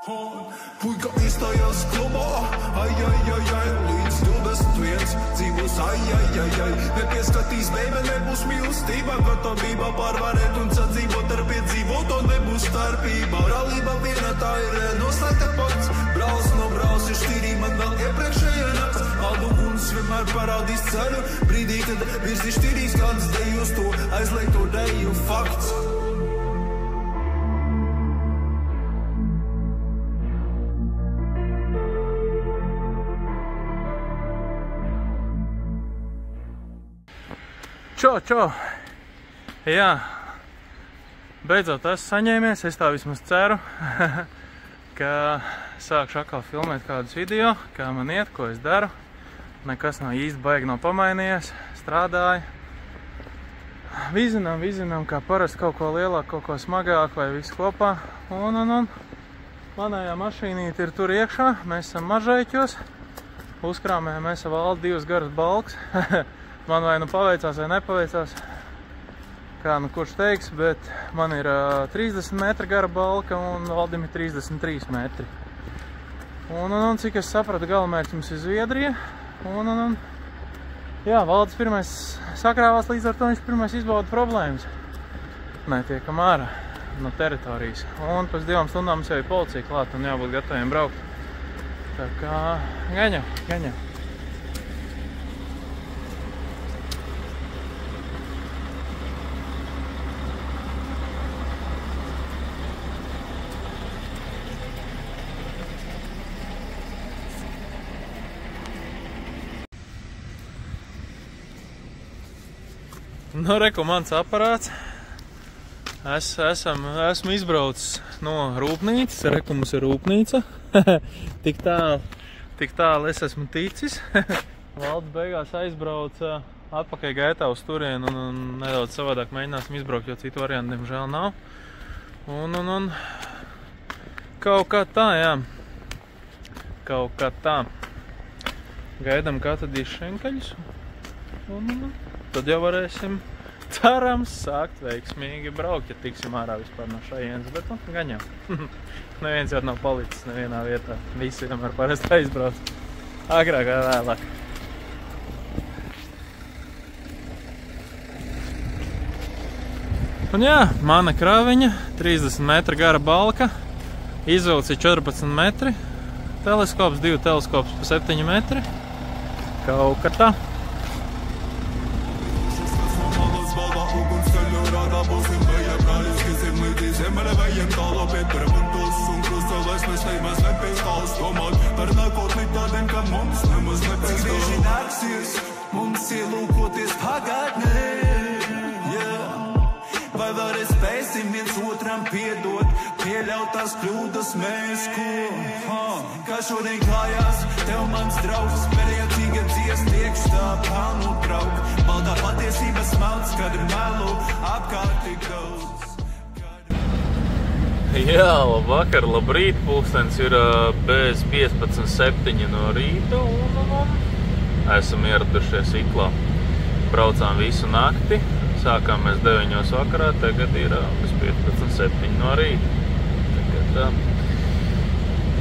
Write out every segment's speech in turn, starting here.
Puika izstājās klubā, līdz 21 dzīvos, nepieskatīs beibe, nebūs mīlestība, gatavība pārvarēt un sadzīvot ar piedzīvoto nebūs starpība. Brālība viena tā ir noslēgta pakts, brālis no brālis ir šķirī, man vēl iepriekšējā nakts. Aldu guns vienmēr parādīs ceļu, brīdī, kad virzi šķirīs kādas dejus, to aizliegto deju fakts. Čau! Jā, beidzot esmu saņēmies, es tā vismaz ceru, ka sākšu atkal filmēt kādus video, kā man iet, ko es daru. Nekas nav īsti baigi nav pamainījies, strādāju. Vizinām, kā parasti kaut ko lielāku, kaut ko smagāku vai visu kopā. Un manējā mašīnīte ir tur iekšā, mēs esam Mažeiķos, uzkrāmējam mēs ar Valdi 2 garas balks. Man vai nu paveicās vai nepaveicās, kā nu kurš teiks, bet man ir 30 metri gara balka un Valdim ir 33 metri. Un cik es sapratu, galamērķis mums ir Zviedrija. Jā, Valdis pirmais sakrāvās, līdz ar to viņš pirmais izbauda problēmas. Netiekam ārā no teritorijas. Un pēc 2 stundām mums jau ir policija klāt un jābūt gataviem braukt. Tā kā gaņau. Nu, reku mans aparāts. Esmu izbraucis no rūpnīcas. Reku mums ir rūpnīca. Tik tālu es esmu ticis. Valds beigās aizbrauca atpakaļ gaitā uz turienu un nedaudz savādāk mēģināsim izbraukt, jo citu variantu, diemžēl, nav. Un kaut kā tā, jā. Kaut kā tā. Gaidām, kā tad izšenkaļus. Tad jau varēsim, cerams, sākt veiksmīgi braukt, ja tiksim ārā vispār no šajienes, bet gaņau. Neviens jau nav palicis nevienā vietā. Visi vienmēr parasti aizbrauc. Agrāk vai vēlāk. Un jā, mana kraviņa, 30 metru gara balka, izvilks ir 14 metri, teleskops, 2 teleskops pa 7 metri. Kaut kā tā. Mums ielūkoties pagātnē, vai vēlreiz spēsim viens otram piedot, pieļautās kļūdas mēs, kā šodien klājās, tev mans draugs, pēdējācīga dzies tiekš tā pānu trauk, maldā patiesības malds, kad ir melu apkārt tik daudz. Jā, labvakar, labrīt, pulkstens ir bez 15:07 no rīta un esam ieradušies Iklā. Braucām visu nakti, sākām mēs 9 vakarā, tagad ir bez 15:07 no rīta. Tagad,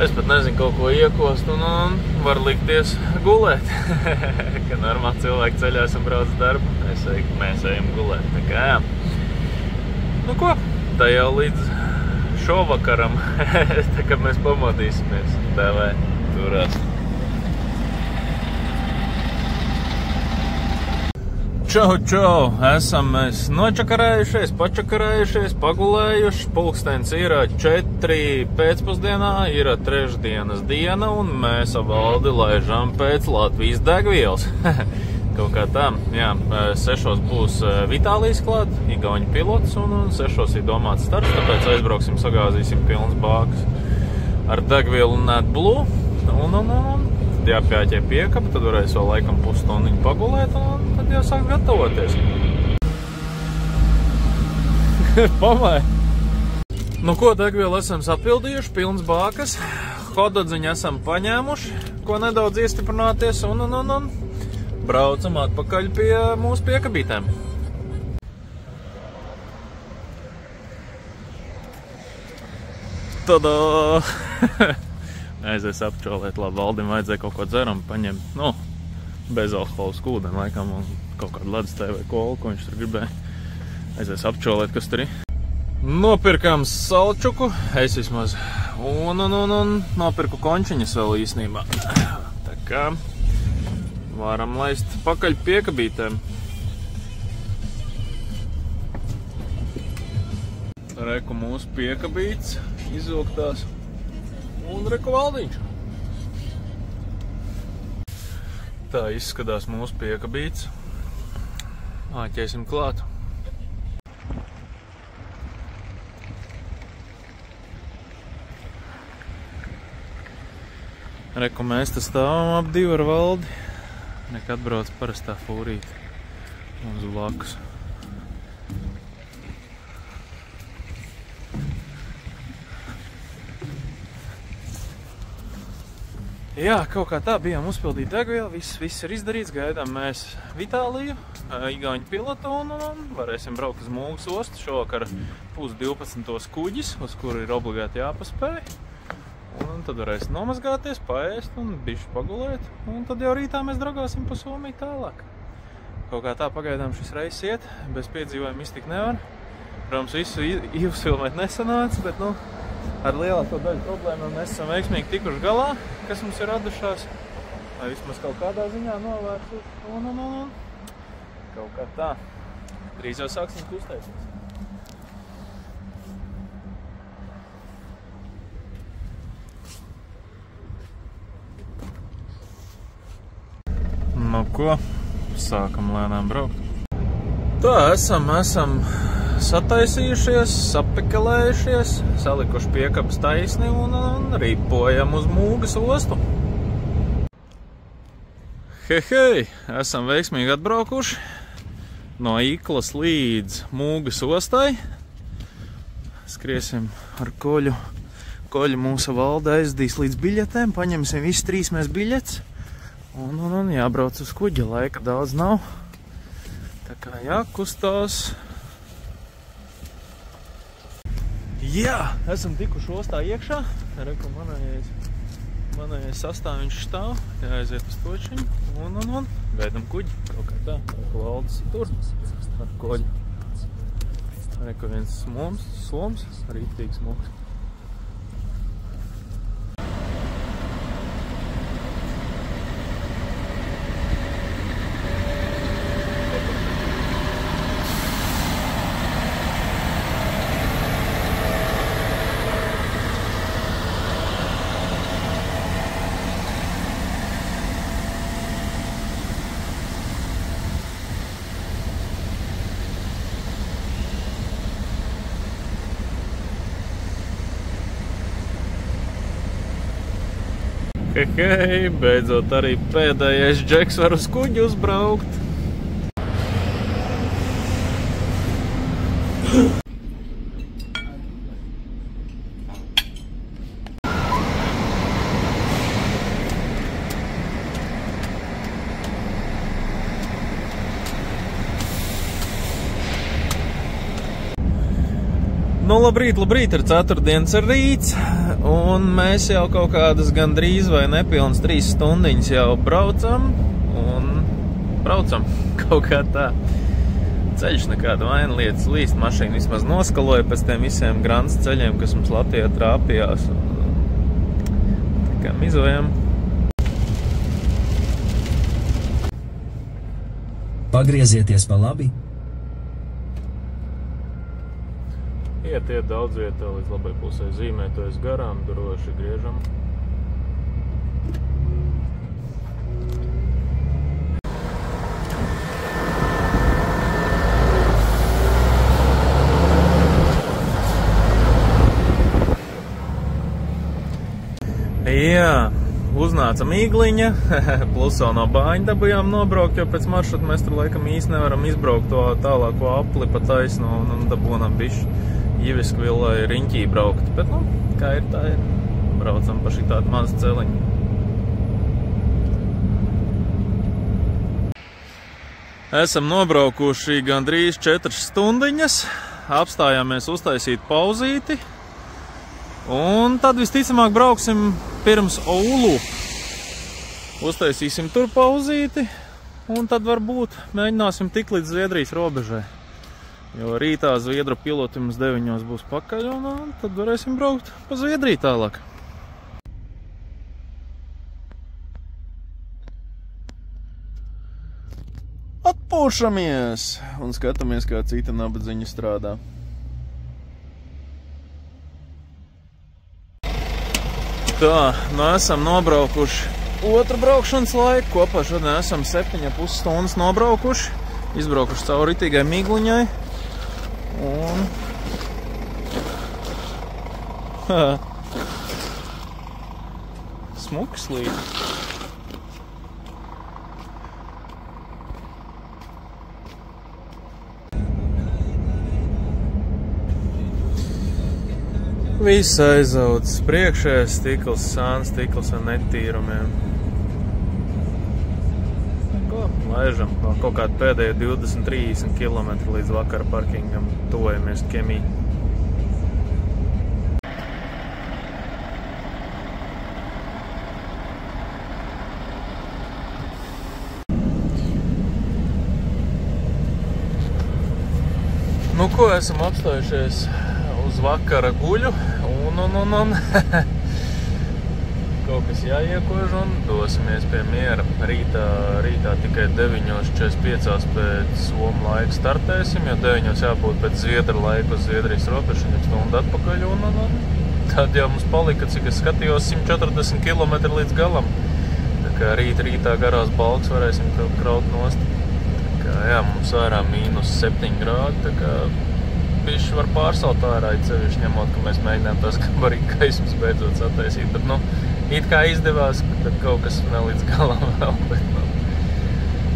es pat nezinu kaut ko iekost un var likties gulēt, ka normāli cilvēki ceļās un brauc darbu, mēs ejam gulēt. Tā kā jā. Nu ko, tā jau līdz šovakaram, tā kā mēs pamodīsimies, tā vai turās. Čau! Esam mēs nočakarējušies, pačakarējušies, pagulējuši. Pulkstens ir 4 pēcpusdienā, ir trešdienas diena un mēs ar Valdi laižam pēc Latvijas degvielas. Kaut kā tā, jā, 6 būs Vitālijs klāt, igauņu pilots un 6 ir domāts starts, tāpēc aizbrauksim, sagāzīsim pilns bākas ar degvielu un AdBlue. Un jāpieķē piekapa, tad varēs vēl laikam pusstundiņu pagulēt un tad jau sāk gatavoties. Pamai! Nu ko, degvielu esam sapildījuši, pilns bākas, hodadziņu esam paņēmuši, ko nedaudz iestiprināties un braucam atpakaļ pie mūsu piekabītēm. Tadā! Aizies apčolēt, labi, Valdim vajadzēja kaut ko dzeram paņemt, nu, bezalkoholisku ūdeni, laikam, un kaut kādu ledustēju vai kolu, ko viņš tur gribēja. Aizies apčolēt, kas tur ir. Nopirkām salčuku, es vismaz, un nopirku končiņas vēl īsnībā. Tā kā varam laist pakaļ piekabītēm. Reku mūsu piekabīts izvilktās un reku Valdiņš. Tā izskatās mūsu piekabīts. Āķēsim klāt. Reku mēs te stāvam ap divu ar Valdi. Nekad brauc parastā fūrīte mums blakus. Jā, kaut kā tā bijām uzpildīt degvielu, viss ir izdarīts, gaidām mēs Vitāliju, igauņu pilotu un varēsim braukt uz Mūgas ostu. Šovakar 11:30 kuģis, uz kuru ir obligāti jāpaspēj. Un tad varēsim nomazgāties, paēst un bišķi pagulēt. Un tad jau rītā mēs dragāsim pa Somiju tālāk. Kaut kā tā pagaidām šis reiss iet, bez piedzīvojuma iztikt nevar. Protams, visu izfilmēt nesanāca, bet ar lielāko daļu problēmām mēs esam veiksmīgi tikuši galā, kas mums ir radušās. Vai vismaz kaut kādā ziņā novērsus. Un. Kaut kā tā. Drīz jau sāksim kustēties. Nu ko, sākam lēnām braukt. Tā, esam sataisījušies, sapekelējušies, salikuši piekabas taisni un ripojam uz Mūgas ostu. Hei, esam veiksmīgi atbraukuši no Iklas līdz Mūgas ostai. Skriesim ar koļu. Koļu mūsu Valde aizdīs līdz biļetēm, paņemsim visi 3 mēs biļets. Un jābrauc uz kuģa, laika daudz nav. Tā kā jākustās. Jā, esam tikuši ostā iekšā. Reku manējais sastāviņš stāv. Jāaiziet uz točiņu. Un. Gaidam kuģi. Kaut kā tā. Reku Valdes tur. Ar koļu. Reku viens sloms. Rītīgs smoks. Hei, beidzot arī pēdējais džeks var uz kuģi uzbraukt. Nu, labrīt, ir ceturtdienas rīts, un mēs jau kaut kādas gandrīz vai nepilnas 3 stundiņas jau braucam kaut kā tā. Ceļš nekāda vaina lietas līst, mašīna vismaz noskaloja pēc tiem visiem grants ceļiem, kas mums Latvijā trāpījās. Tā kā mizojam. Pagriezieties pa labi. Iet daudz vietā līdz labai pusē zīmētojas garām, droši griežam. Jā, uznāca mīgliņa, plus vēl no Bāņa dabujām nobraukt, jo pēc maršruta mēs tur laikam īsti nevaram izbraukt to tālāko apli pa taisno un dabūnam bišķi Jiviskvilai riņķī braukt. Bet, kā ir, tā ir. Braucam pa šī tādu mazu celiņu. Esam nobraukuši gandrīz 4 stundiņas. Apstājāmies uztaisīt pauzīti. Un tad visticamāk brauksim pirms Oulu. Uztaisīsim tur pauzīti, un tad varbūt mēģināsim tikt līdz Zviedrijas robežai. Jo rītā zviedru piloti mums 9 būs pakaļ, un tad varēsim braukt pa Zviedriju tālāk. Atpūšamies un skatāmies, kā cita nabadziņa strādā. Tā, nu esam nobraukuši otru braukšanas laiku. Kopā šodien esam 7,5 stundas nobraukuši. Izbraukuši cauri ritīgai migluņai. Un... Smuki slīd. Viss aizaudzis, priekšējais stikls, sāns stikls ar netīrumiem. Ko? Laižam kaut kādu pēdējo 20-30 km līdz vakara parkingam, tojamies Kemī. Nu ko, esam apstājušies uz vakara guļu un kaut kas jāiekož un dosimies pie miera. Rītā tikai 9:45 pēc Somu laika startēsim, jo 9 jābūt pēc Zviedru laika uz Zviedrijas robežu, 1 stundu atpakaļ un tad jau mums palika, cik es skatījos, 140 km līdz galam. Tā kā rītā garās balks varēsim kraut nost. Tā kā jā, mums ārā -7 grādi, tā kā bišķi var pārsalt ārā, cevišķi ņemot, ka mēs mēģinām tās kabarīga gaismas beidzot sataisīt, bet, it kā izdevās, tad kaut kas ne līdz galam vēl, bet,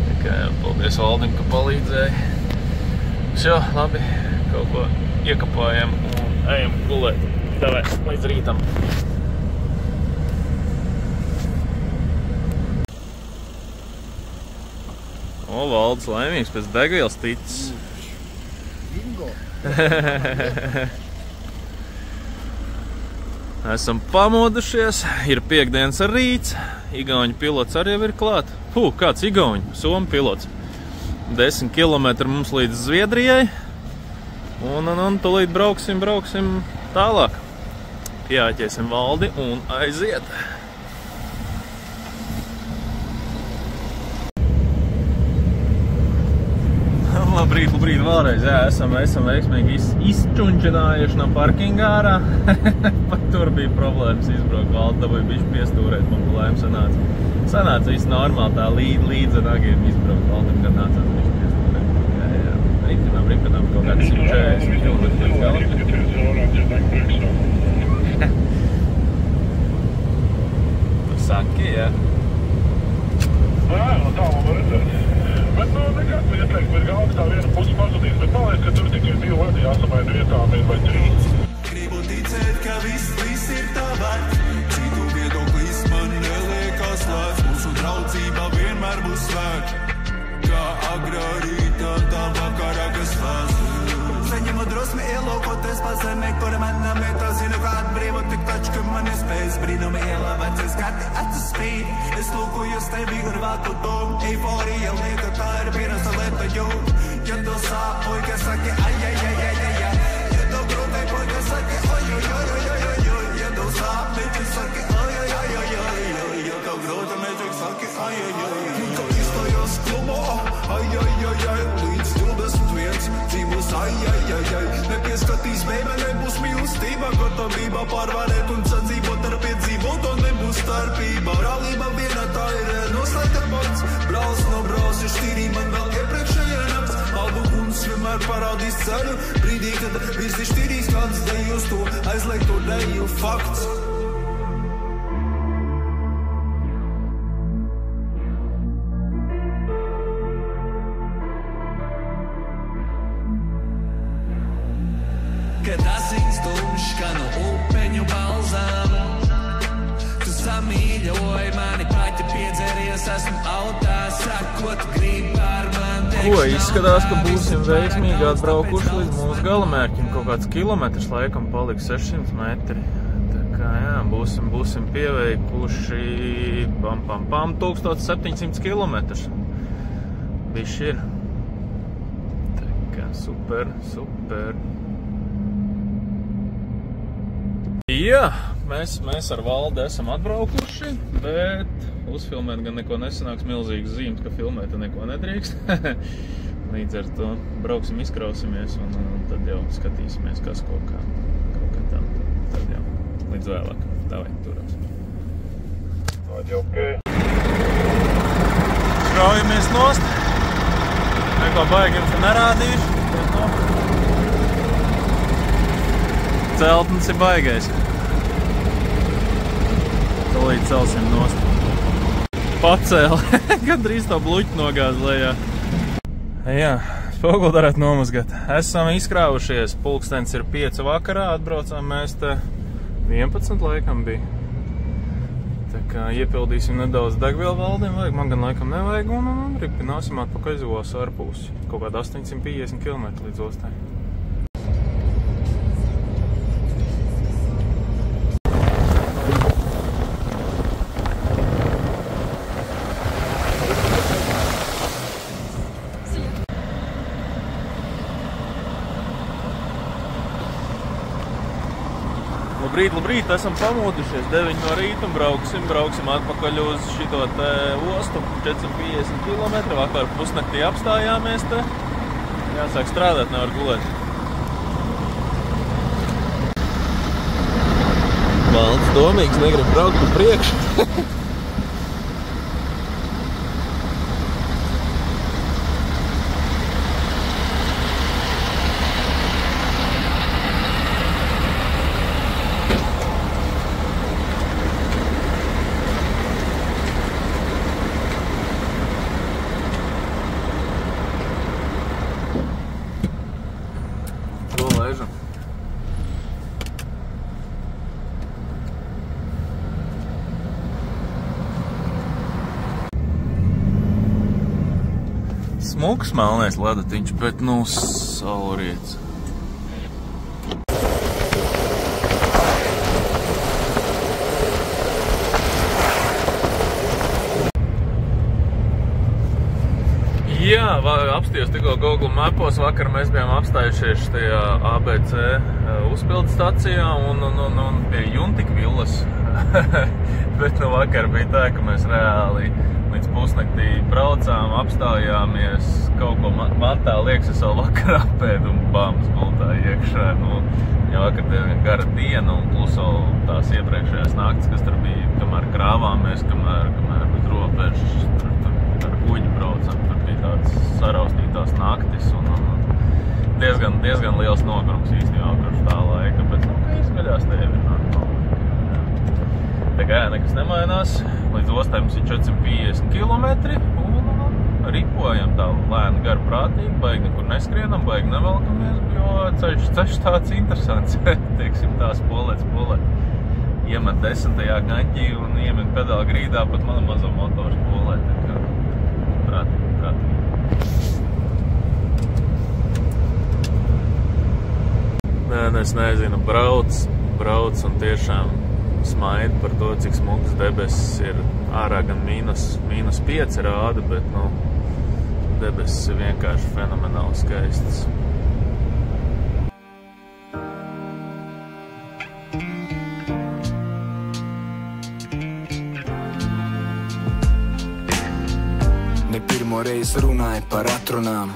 tā kā, paldies Valdim, ka palīdzēja. Šo, labi, kaut ko iekapājam un ejam gulēt. Davai, līdz rītam. Valds laimīgs pēc degvielas ticis. Bingo! Esam pamodušies, ir piekdienas rīts, igauņu pilots arī jau ir klāt. Kāds igauņu? Somu pilots. 10 km mums līdz Zviedrijai, un tūlīt brauksim tālāk. Pieāķēsim Valdi un aiziet. Labrīt vēlreiz, jā, esam veiksmīgi izčunčinājuši no parkinga ārā. Pat tur bija problēmas izbraukt, Valdi dabūja bišķi piestūrēt, man lēm sanāca viss normāli, tā līdz nagiem izbraukt, Valdim gan nācās bišķi piestūrēt. Jā, ripinām kaut kāds 140 km līdz galam. Tu saki, jā? Jā, tā man var redzēt. Bet, nekad man ieteikts, bet galvas tā viena pusi pazudīs, bet man liekas, ka tur tikai 2 vadi jāsamaina vietām vai 3. Gribu ticēt, ka viss ir tā vērts. Citu viedoklis man neliekas lēts. Mūsu draudzība vienmēr būs svēta. Kā agrā rītā, tā vakarā, kas vēs. Saņemu drosmi ielaukoties pa zemi, kura man namētā zinu, kā atbrīvo tik taču, ka man iespējas brīnumi ielāvēt. Es gati acu spīd, es lūkojos tevi un vēlku domu. Eiforija lieta, tā ir pierasta lieta jūt. Ja tu sāp, puika saki, ai. Ja tu grūtai, puika saki, oi. Ja tu sāp, meķi saki, oi. Ja tu grūta, meķi saki, oi. Kā izstojos klubā, ai. Līdz 21 dzīvos, ai. Nepieskatīs beibe, nebūs mīlestība, gatavība pārvarēt un sadzīvot ar piedzīvot, un nebūs starpība. Brālība viena tā ir noslēgta pats, brālis no brālis ir štīrī, man vēl iepriekšējā nakts. Albu guns vienmēr parādīs ceļu, brīdī, kad virzi štīrīs kāds dejus, to aizliegto deju fakts. Kad asins tumšs, kā no upeņu balzām. Tu samīļoji mani, pati piedzeries, esmu autā, saka, ko tu gribi par man teikt. Ko, izskatās, ka būsim veiksmīgi atbraukuši līdz mūsu galamērķim. Kaut kāds kilometrs laikam paliks 600 metri. Jā, būsim pieveikuši 1700 kilometrus. Bišķi ir. Tā kā super. Jā, mēs ar Valdi esam atbraukuši, bet uzfilmēt gan neko nesanāks, milzīgas zīmes, ka filmēt neko nedrīkst. Līdz ar to brauksim, izkrausimies un tad jau skatīsimies, kas kaut kā tam. Tad jau līdz vēlāk. Davai, turās. Skraujamies nost. Neko baigi jums nerādīšu. Celtnes ir baigais. Tolīt celsim nost. Pacēli. Gandrīz to bluķi nogāz lejā. Jā, spoguli varētu nomazgat. Esam izkrāvušies. Pulkstens ir 5 vakarā. Atbraucām mēs te 11 laikam bija. Tā kā iepildīsim nedaudz degvielu Valdim vajag. Man gan laikam nevajag un ripināsim atpakaļ uz osu ārpusi. Kaut kādā 850 km līdz ostai. Labrīt, esam pamodušies, 9 no rīta un brauksim atpakaļ uz šito te ostu, 450 km, vakar pusnaktī apstājāmies te, jāsāk strādāt, nevar gulēt. Valds domīgs, negrib braukt pa priekšu. Smuks melnais ledatiņš, bet sauriets. Jā, apstījos tikko Google Mapos. Vakar mēs bijām apstājušies tajā ABC uzpildu stacijā un pie Juntikvillas. Bet vakar bija tā, ka mēs reāli līdz pusnaktī braucām, apstājāmies, kaut ko man tā liekas, es vēl vakar apēdu un bams gultā iekšā. Ja vakar diezgan gara diena un plus vēl tās iepriekšējās naktis, kas tur bija, kamēr krāvāmies, kamēr uz robežas ar kuģi braucam, tur bija tāds saraustītās naktis un diezgan liels nogurums īstenībā kurš tā laika, bet izskaļās tevi. Tā kā nekas nemainās, līdz ostai mums ir 450 km un ripojam tā lēni gar prātīgi, baigi nekur neskrienam, baigi nevelkamies, jo ceļš tāds interesants, teiksim tā spolēt. Iemet 10. gaņķī un iemet pedāla grīdā, pat mana mazo motoru spolēt, tā kā prātīgi. Nē, es nezinu, brauc un tiešām smaida par to, cik smukas debesis ir ārā gan mīnus 5 rāda, bet, debesis ir vienkārši fenomenāli skaistas. Ne pirmo reizi runāja par atrunām,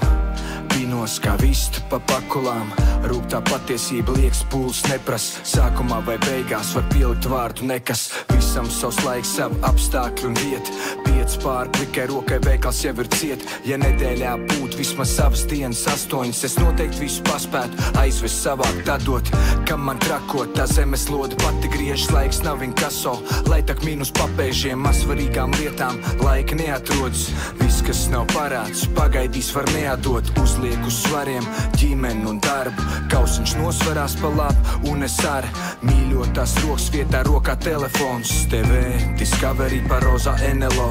pinos kā vistu pa pakulām. Rūk tā patiesība liekas pūles nepras, sākumā vai beigās var pielikt vārdu nekas. Visam savs laiks, savu apstākļu un vietu, 5 pār klikai rokai veikals jau ir ciet. Ja nedēļā būtu vismaz savas dienas 8, es noteikti visu paspētu aizvest savāk dadot. Kam man trakot, tā zemes lode pati griežas, laiks nav inkaso, lai tak mīnus papēžiem, mazsvarīgām lietām laika neatrodas. Viss, kas nav parāds, pagaidīs var neatdot, uzliek uz svariem ģimeni un darbu. Kausiņš nosvarās pa labu, un es ar mīļotās rokas vietā rokā telefons. TV, Discovery par rozā NLO,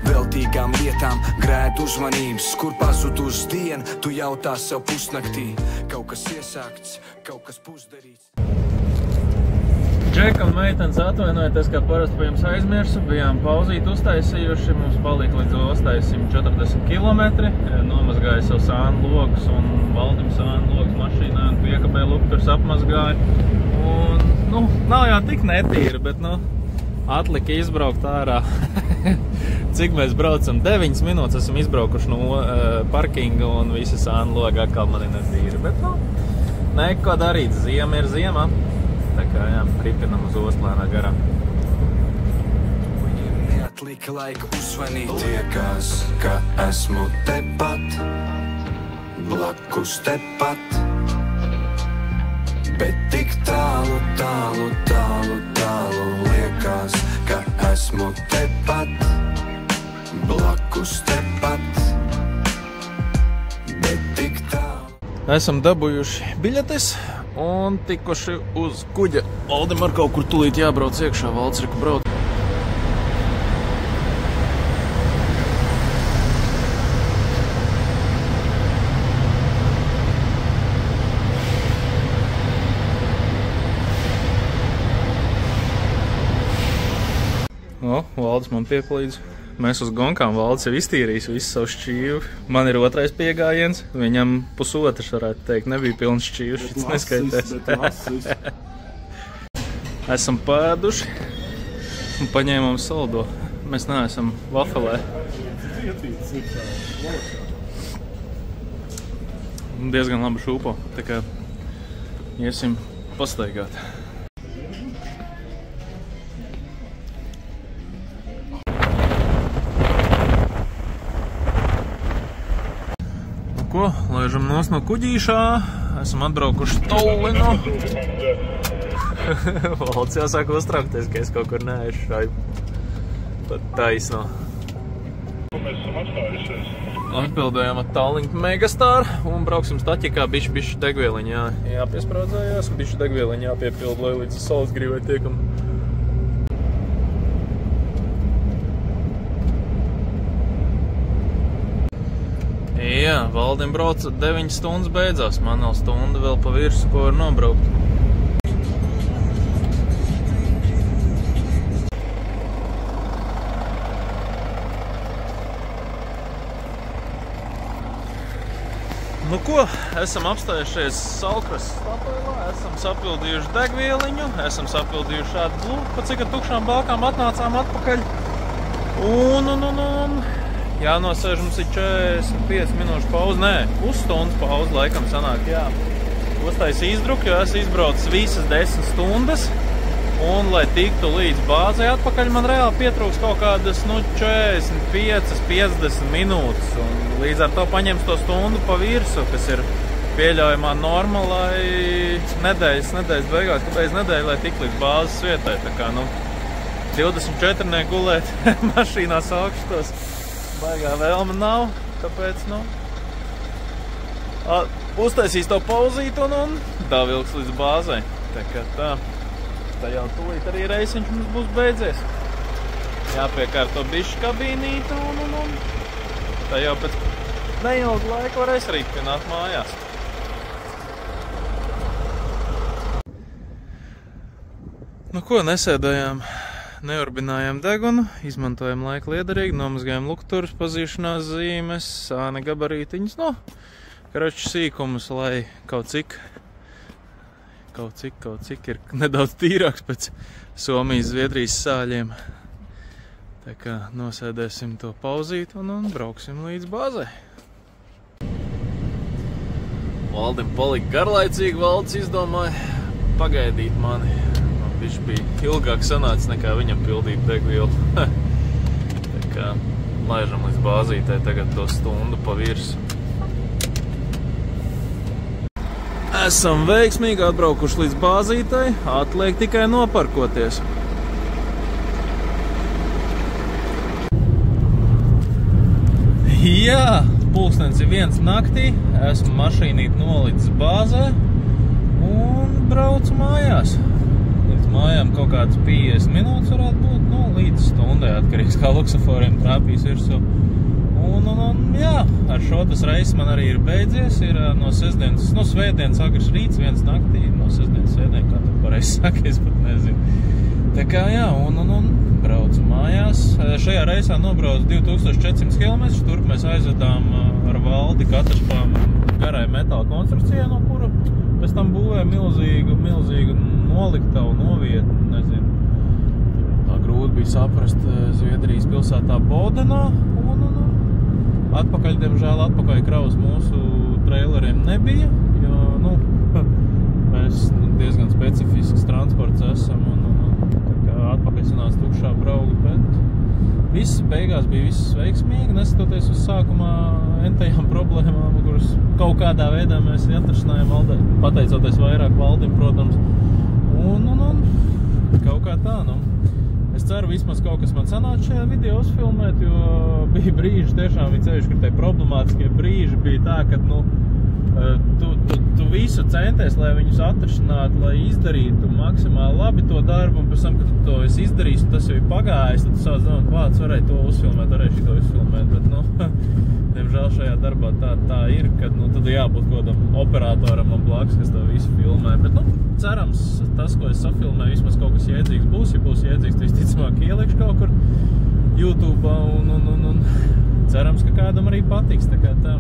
veltīgām lietām grēd uzmanības. Kur pazud uz dienu, tu jautā sev pusnaktī. Kaut kas iesākts, kaut kas pusdarīts. Džeka un meitenes atvainojieties, kā parasti pa jums aizmirsu. Bijām pauzīt uztaisījuši. Mums palika līdz ostai 140 km. Nomazgāja savu sānu logus un Valdim sānu logus mašīnā un piekabē lukturs apmazgāja. Un, nu, nav jau tik netīri, bet, nu, atlika izbraukt ārā. Cik mēs braucam? 9 minūtes esam izbraukuši no parkinga un visi sānu logi atkal man ir netīri. Bet, nu, neko darīt. Ziema ir ziema. Tā kā, jā, ripinam uz Ostlēnā garā. Neatlika laika uzvanīt. Liekas, ka esmu tepat, blakus tepat, bet tik tālu, tālu, tālu, tālu. Liekas, ka esmu tepat, blakus tepat, bet tik tālu. Esam dabūjuši biļetes un tikuši uz kuģa. Valdim ar kaut kur tulīt jābrauc iekšā, Valds riku brauc. O, Valds man piepalīdz. Mēs uz gonkām, Valds jau iztīrījis visu savu šķīvu. Man ir otrais piegājiens, viņam pusotrs varētu teikt, nebija pilns šķīvs, šis neskaitēs. Esam pēduši un paņēmām saldo. Mēs neesam vafelē. Diezgan labi šūpo, tā kā iesim pastaigāt. Ko? Laižam nos no kuģīšā. Esam atbraukuši Tallinu. Valds jāsāk uztraukties, ka es kaut kur neešu šai pat taisno. Mēs esam atstājušies. Atbildējām ar Tallink Megastar un brauksim staķikā bišķi degvieliņā. Jāpiespraudzējās, bišķi degvieliņā jāpiepild, lai līdz saules grīvai tiekam. Jā, Valdim brauca 9 stundas beidzās, man nav stunda vēl pa virsu, ko var nobraukt. Nu ko, esam apstājušies Salkrastas stapelā, esam sapildījuši degvieliņu, esam sapildījuši šādu blūku, pa cik ar tukšām balkām atnācām atpakaļ. Un jānosēž mums ir 45 minūšu pauze, nē, pusstundas pauze laikam sanāk, jā. Ostais izdruku, jo es izbraucu visas 10 stundas, un, lai tiktu līdz bāzei atpakaļ, man reāli pietrūks kaut kādas, 45-50 minūtes, un līdz ar to paņems to stundu pa virsu, kas ir pieļaujamā norma, lai nedēļas beigās, kāpēc nedēļa, lai tik līdz bāzes vietai, tā kā, 24 negulēt mašīnās augštos. Baigā vēlme nav, tāpēc, uztaisīs to pauzītu un davilks līdz bāzei. Tā kā tā jau tūlīt arī reisiņš mums būs beidzies. Jāpiekārto bišķi kabīnīti un tā jau pēc neilga laika varēs rīpināt mājās. Nu ko, nesēdējām. Neurbinājām degunu, izmantojām laiku liederīgi, nomazgājām lukturus, pazīšanās zīmes, sāne gabarītiņas, karoči sīkumus, lai kaut cik ir nedaudz tīrāks pēc Somijas Zviedrijas sāļiem. Tā kā nosēdēsim to pauzīt un brauksim līdz bāzei. Valdim palika garlaicīgi, Valds izdomāja pagaidīt mani. Viņš bija ilgāk sanācis nekā viņam pildīt degvielu. Tā kā laižam līdz bāzītei tagad to stundu pa virsu. Esam veiksmīgi atbraukuši līdz bāzītei, atliek tikai noparkoties. Jā, pulkstens ir 1 naktī, esmu mašīnīt nolicis bāzē un braucu mājās. Mājām kaut kādas 50 minūtes varētu būt, līdz stundai atkarīgs, kā luksaforiem trāpīs virsū. Un jā, ar šo tas reiss man arī ir beidzies, ir no sestdienas, no svētdienas agrs rīts, 1 naktī, no sestdienas svētdien, kā tad pareizi saka, es pat nezinu. Tā kā jā, un braucu mājās. Šajā reisā nobraucu 2400 km, turp mēs aizvedām ar valdi katrs garai metāla konstrukcijai, no kura pēc tam būvēja milzīgu noliktavu, novietu, nezinu. Tā grūti bija saprast Zviedrijas pilsētā Bodenā, un atpakaļ kravas mūsu traileriem nebija, jo, mēs diezgan specifisks transports esam, un tā kā atpakaļ sanāca tukšā brauga, bet viss beigās bija viss veiksmīgi, neskatoties uz sākumā entajām problēmām, kuras kaut kādā veidā mēs atrasinājām, pateicoties vairāk valdim, protams, un kaut kā tā, Es ceru, vismaz kaut kas man sanāca šajā video uzfilmēt, jo bija brīži, tiešām bija ceļš, ka tie problemātiskie brīži bija tā, ka, tu visu centies, lai viņus atrašinātu, lai izdarītu maksimāli labi to darbu, un pēc tam, kad tu to esi izdarījis, un tas jau ir pagājis, tad tu sāc domāt, vārds varēja to uzfilmēt, varēja šito uzfilmēt, bet, diemžēl šajā darbā tā ir, kad, tad ir jābūt kodam operatoram un blakus, kas to visu filmē, bet, cerams, tas, ko es safilmēju, vismaz kaut kas jēdzīgs būs, ja būs jēdzīgs, tad visticamāk ielikšu kaut kur YouTube'ā, un cerams, ka kādam arī patiks, tā kā tā,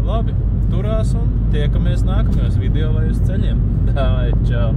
labi, turās un tiekamies nākamajos video vai uz ceļiem. Dāvai, čau!